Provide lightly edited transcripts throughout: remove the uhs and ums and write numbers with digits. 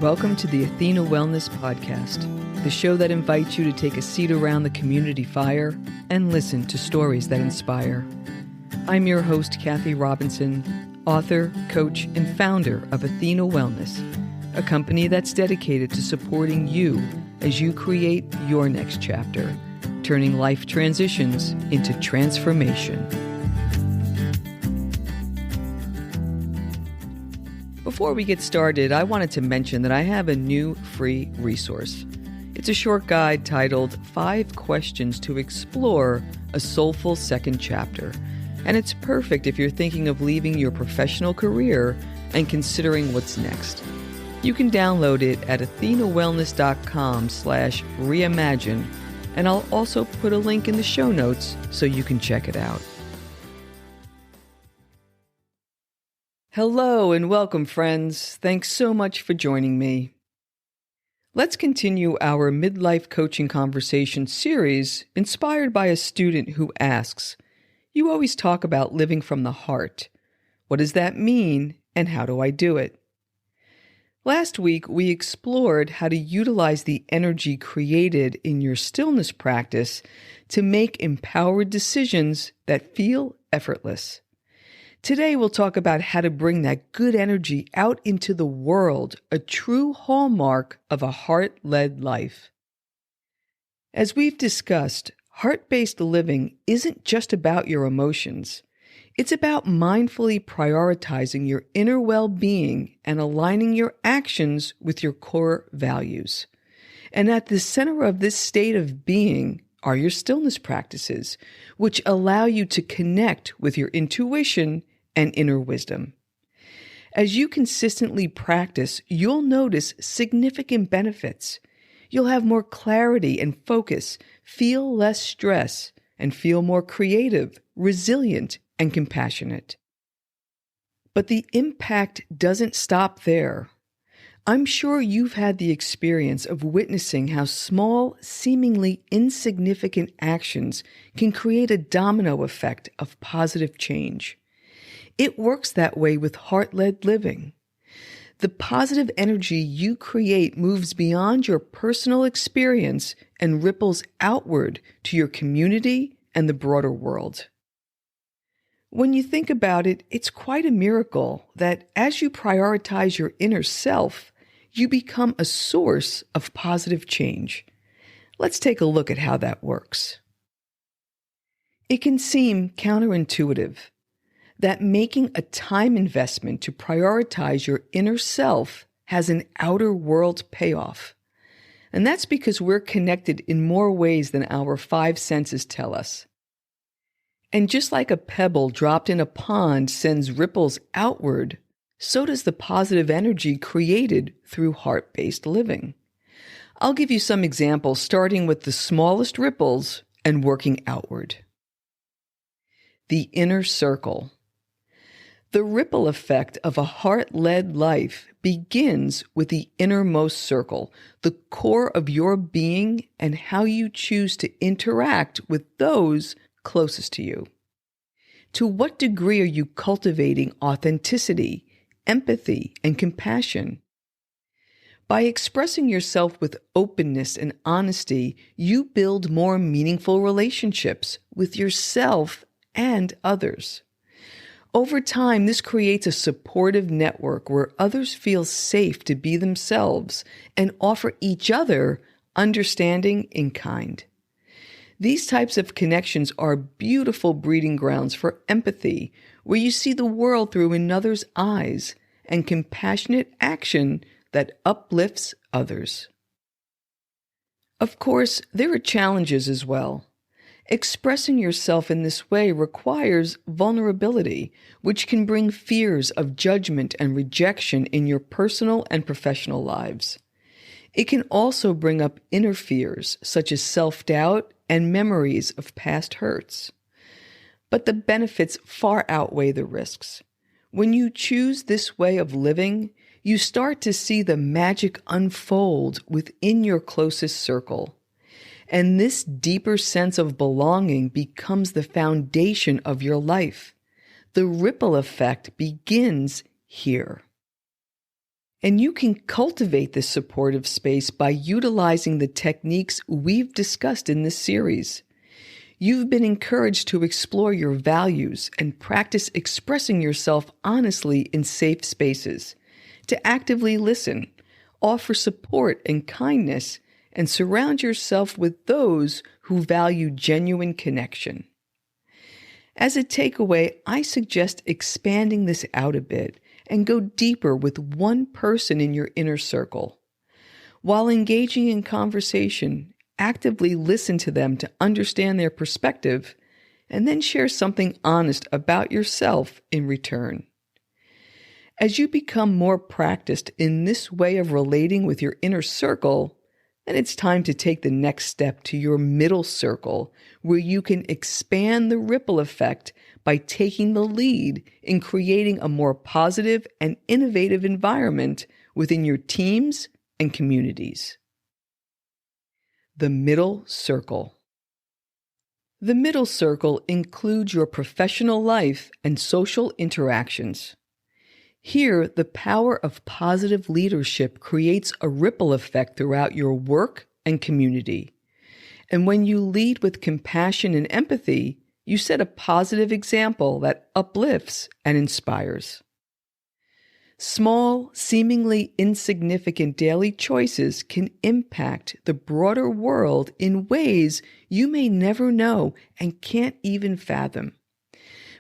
Welcome to the Athena Wellness Podcast, the show that invites you to take a seat around the community fire and listen to stories that inspire. I'm your host, Kathy Robinson, author, coach, and founder of Athena Wellness, a company that's dedicated to supporting you as you create your next chapter, turning life transitions into transformation. Before we get started, I wanted to mention that I have a new free resource. It's a short guide titled 5 Questions to Explore a Soulful Second Chapter, and it's perfect if you're thinking of leaving your professional career and considering what's next. You can download it at athenawellness.com/reimagine, and I'll also put a link in the show notes so you can check it out. Hello and welcome, friends. Thanks so much for joining me. Let's continue our midlife coaching conversation series inspired by a student who asks, "You always talk about living from the heart. What does that mean and how do I do it?" Last week, we explored how to utilize the energy created in your stillness practice to make empowered decisions that feel effortless. Today, we'll talk about how to bring that good energy out into the world, a true hallmark of a heart-led life. As we've discussed, heart-based living isn't just about your emotions. It's about mindfully prioritizing your inner well-being and aligning your actions with your core values. And at the center of this state of being are your stillness practices, which allow you to connect with your intuition and inner wisdom. As you consistently practice, you'll notice significant benefits. You'll have more clarity and focus, feel less stress, and feel more creative, resilient, and compassionate. But the impact doesn't stop there. I'm sure you've had the experience of witnessing how small, seemingly insignificant actions can create a domino effect of positive change. It works that way with heart-led living. The positive energy you create moves beyond your personal experience and ripples outward to your community and the broader world. When you think about it, it's quite a miracle that as you prioritize your inner self, you become a source of positive change. Let's take a look at how that works. It can seem counterintuitive that making a time investment to prioritize your inner self has an outer world payoff. And that's because we're connected in more ways than our 5 senses tell us. And just like a pebble dropped in a pond sends ripples outward, so does the positive energy created through heart-based living. I'll give you some examples, starting with the smallest ripples and working outward. The inner circle. The ripple effect of a heart-led life begins with the innermost circle, the core of your being and how you choose to interact with those closest to you. To what degree are you cultivating authenticity, empathy, and compassion? By expressing yourself with openness and honesty, you build more meaningful relationships with yourself and others. Over time, this creates a supportive network where others feel safe to be themselves and offer each other understanding and kind. These types of connections are beautiful breeding grounds for empathy, where you see the world through another's eyes, and compassionate action that uplifts others. Of course, there are challenges as well. Expressing yourself in this way requires vulnerability, which can bring fears of judgment and rejection in your personal and professional lives. It can also bring up inner fears, such as self-doubt and memories of past hurts. But the benefits far outweigh the risks. When you choose this way of living, you start to see the magic unfold within your closest circle. And this deeper sense of belonging becomes the foundation of your life. The ripple effect begins here. And you can cultivate this supportive space by utilizing the techniques we've discussed in this series. You've been encouraged to explore your values and practice expressing yourself honestly in safe spaces, to actively listen, offer support and kindness, and surround yourself with those who value genuine connection. As a takeaway, I suggest expanding this out a bit and go deeper with one person in your inner circle. While engaging in conversation, actively listen to them to understand their perspective, and then share something honest about yourself in return. As you become more practiced in this way of relating with your inner circle, then it's time to take the next step to your middle circle, where you can expand the ripple effect by taking the lead in creating a more positive and innovative environment within your teams and communities. The middle circle. The middle circle includes your professional life and social interactions. Here, the power of positive leadership creates a ripple effect throughout your work and community. And when you lead with compassion and empathy, you set a positive example that uplifts and inspires. Small, seemingly insignificant daily choices can impact the broader world in ways you may never know and can't even fathom.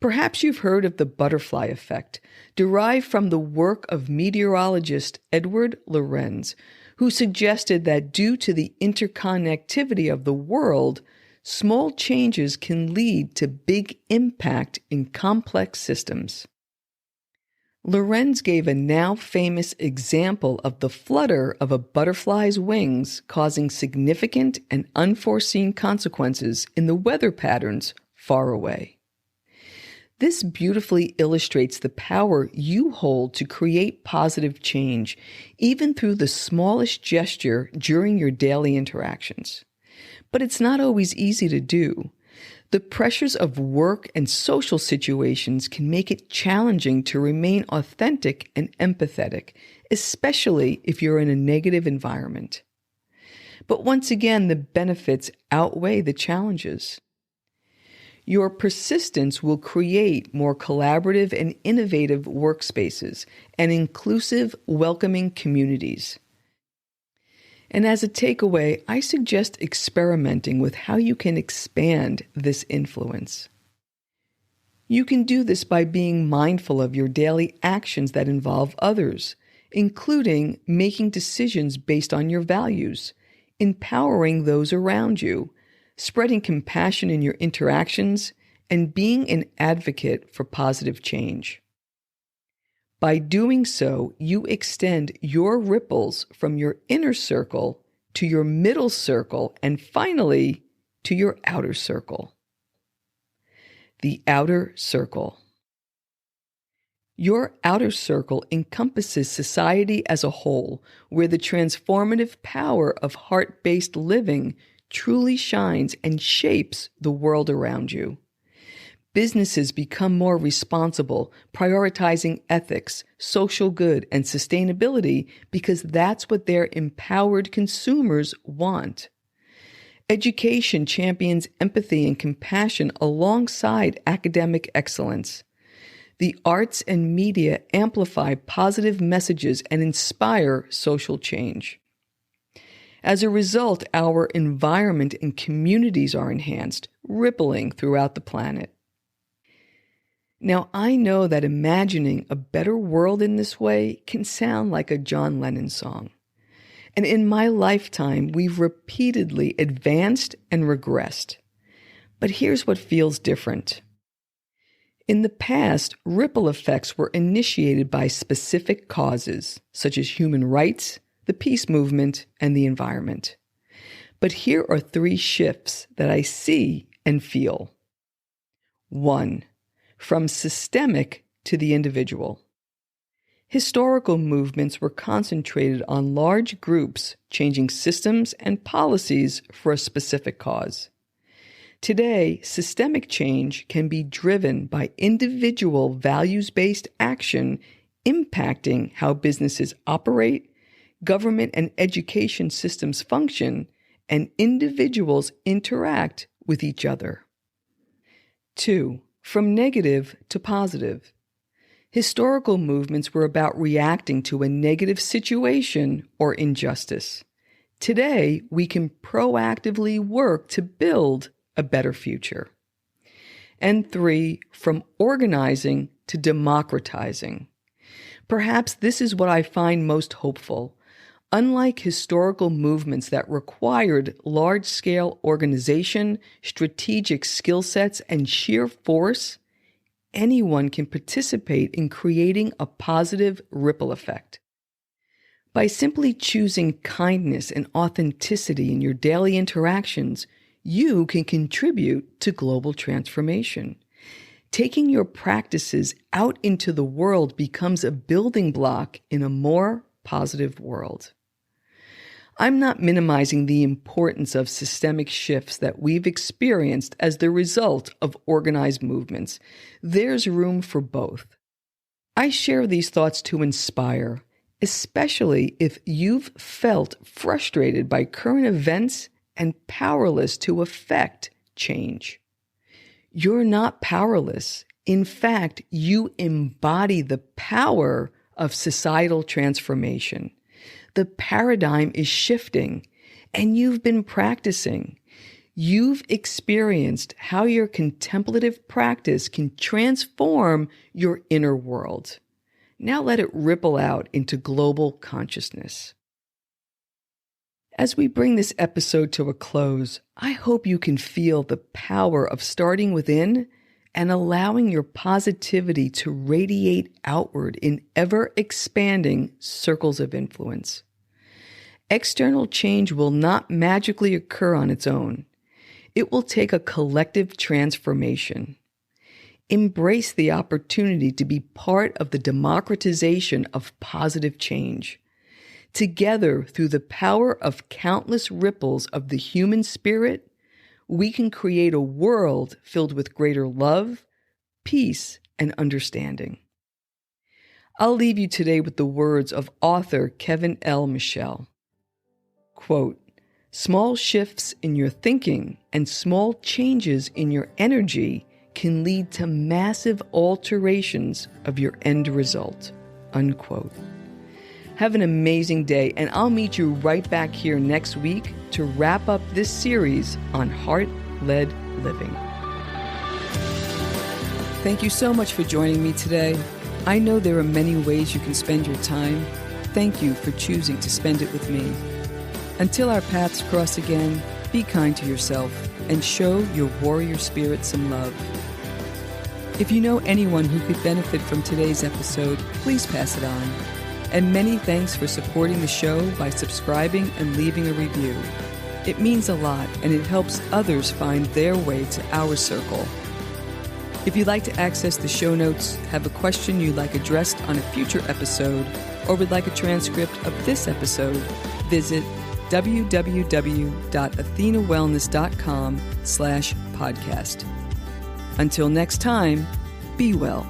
Perhaps you've heard of the butterfly effect, derived from the work of meteorologist Edward Lorenz, who suggested that due to the interconnectivity of the world, small changes can lead to big impact in complex systems. Lorenz gave a now famous example of the flutter of a butterfly's wings causing significant and unforeseen consequences in the weather patterns far away. This beautifully illustrates the power you hold to create positive change, even through the smallest gesture during your daily interactions. But it's not always easy to do. The pressures of work and social situations can make it challenging to remain authentic and empathetic, especially if you're in a negative environment. But once again, the benefits outweigh the challenges. Your persistence will create more collaborative and innovative workspaces and inclusive, welcoming communities. And as a takeaway, I suggest experimenting with how you can expand this influence. You can do this by being mindful of your daily actions that involve others, including making decisions based on your values, empowering those around you, spreading compassion in your interactions, and being an advocate for positive change. By doing so, you extend your ripples from your inner circle to your middle circle and finally to your outer circle. The outer circle. Your outer circle encompasses society as a whole, where the transformative power of heart-based living truly shines and shapes the world around you. Businesses become more responsible, prioritizing ethics, social good, and sustainability because that's what their empowered consumers want. Education champions empathy and compassion alongside academic excellence. The arts and media amplify positive messages and inspire social change. As a result, our environment and communities are enhanced, rippling throughout the planet. Now, I know that imagining a better world in this way can sound like a John Lennon song. And in my lifetime, we've repeatedly advanced and regressed. But here's what feels different. In the past, ripple effects were initiated by specific causes, such as human rights, the peace movement, and the environment. But here are 3 shifts that I see and feel. 1. From systemic to the individual. Historical movements were concentrated on large groups changing systems and policies for a specific cause. Today, systemic change can be driven by individual values-based action impacting how businesses operate, government and education systems function, and individuals interact with each other. 2. From negative to positive. Historical movements were about reacting to a negative situation or injustice. Today, we can proactively work to build a better future. And 3. From organizing to democratizing. Perhaps this is what I find most hopeful. Unlike historical movements that required large-scale organization, strategic skill sets, and sheer force, anyone can participate in creating a positive ripple effect. By simply choosing kindness and authenticity in your daily interactions, you can contribute to global transformation. Taking your practices out into the world becomes a building block in a more positive world. I'm not minimizing the importance of systemic shifts that we've experienced as the result of organized movements. There's room for both. I share these thoughts to inspire, especially if you've felt frustrated by current events and powerless to affect change. You're not powerless. In fact, you embody the power of societal transformation. The paradigm is shifting, and you've been practicing. You've experienced how your contemplative practice can transform your inner world. Now let it ripple out into global consciousness. As we bring this episode to a close, I hope you can feel the power of starting within and allowing your positivity to radiate outward in ever-expanding circles of influence. External change will not magically occur on its own. It will take a collective transformation. Embrace the opportunity to be part of the democratization of positive change. Together, through the power of countless ripples of the human spirit, we can create a world filled with greater love, peace, and understanding. I'll leave you today with the words of author Kevin L. Michel. Quote, "Small shifts in your thinking and small changes in your energy can lead to massive alterations of your end result." Unquote. Have an amazing day, and I'll meet you right back here next week to wrap up this series on heart-led living. Thank you so much for joining me today. I know there are many ways you can spend your time. Thank you for choosing to spend it with me. Until our paths cross again, be kind to yourself and show your warrior spirit some love. If you know anyone who could benefit from today's episode, please pass it on. And many thanks for supporting the show by subscribing and leaving a review. It means a lot, and it helps others find their way to our circle. If you'd like to access the show notes, have a question you'd like addressed on a future episode, or would like a transcript of this episode, visit www.athenawellness.com/podcast. Until next time, be well.